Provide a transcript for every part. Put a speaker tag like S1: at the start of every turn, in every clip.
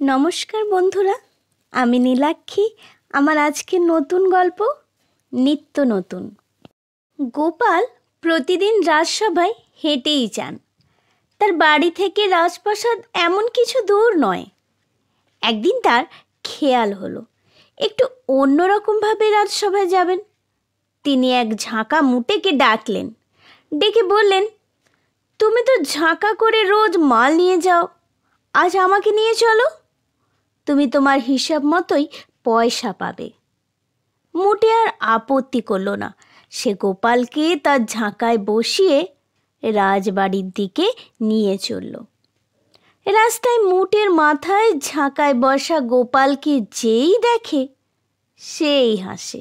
S1: নমস্কার বন্ধুরা, আমি নীলাক্ষী। আমার আজকের নতুন গল্প নিত্য নতুন। গোপাল প্রতিদিন রাজসভায় হেঁটেই যান। তার বাড়ি থেকে রাজপ্রাসাদ এমন কিছু দূর নয়। একদিন তার খেয়াল হলো একটু অন্যরকমভাবে রাজসভায় যাবেন। তিনি এক ঝাঁকা মুটেকে ডাকলেন, ডেকে বললেন, তুমি তো ঝাঁকা করে রোজ মাল নিয়ে যাও, আজ আমাকে নিয়ে চলো। তুমি তোমার হিসাব মতোই পয়সা পাবে। মুটে আর আপত্তি করল না। সে গোপালকে তার ঝাঁকায় বসিয়ে রাজবাড়ির দিকে নিয়ে চলল। রাস্তায় মুটের মাথায় ঝাঁকায় বসা গোপালকে যেই দেখে সেই হাসে।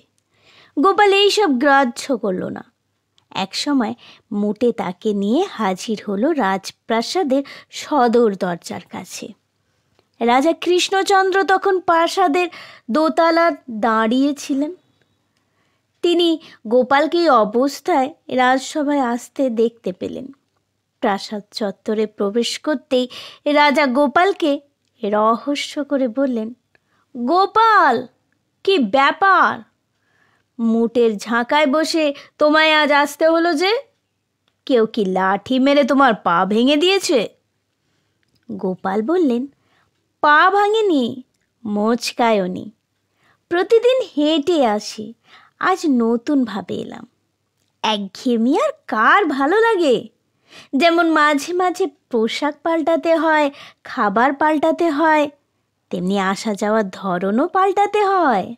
S1: গোপাল এইসব গ্রাহ্য করল না। একসময় মুটে তাকে নিয়ে হাজির হলো রাজপ্রাসাদের সদর দরজার কাছে। রাজা কৃষ্ণচন্দ্র তখন প্রাসাদের দোতলায় দাঁড়িয়েছিলেন। তিনি গোপালকে এই অবস্থায় রাজসভায় আসতে দেখতে পেলেন। প্রাসাদ চত্বরে প্রবেশ করতেই রাজা গোপালকে রহস্য করে বললেন, গোপাল, কি ব্যাপার? মুটের ঝাঁকায় বসে তোমায় আজ আসতে হলো যে? কেউ কি লাঠি মেরে তোমার পা ভেঙে দিয়েছে? গোপাল বললেন, পা ভাঙেনি, মোচকায়নি। প্রতিদিন হেঁটে আসি, আজ নতুনভাবে এলাম। একঘেয়েমি আর কার ভালো লাগে? যেমন মাঝে মাঝে পোশাক পাল্টাতে হয়, খাবার পাল্টাতে হয়, তেমনি আসা যাওয়ার ধরনও পাল্টাতে হয়।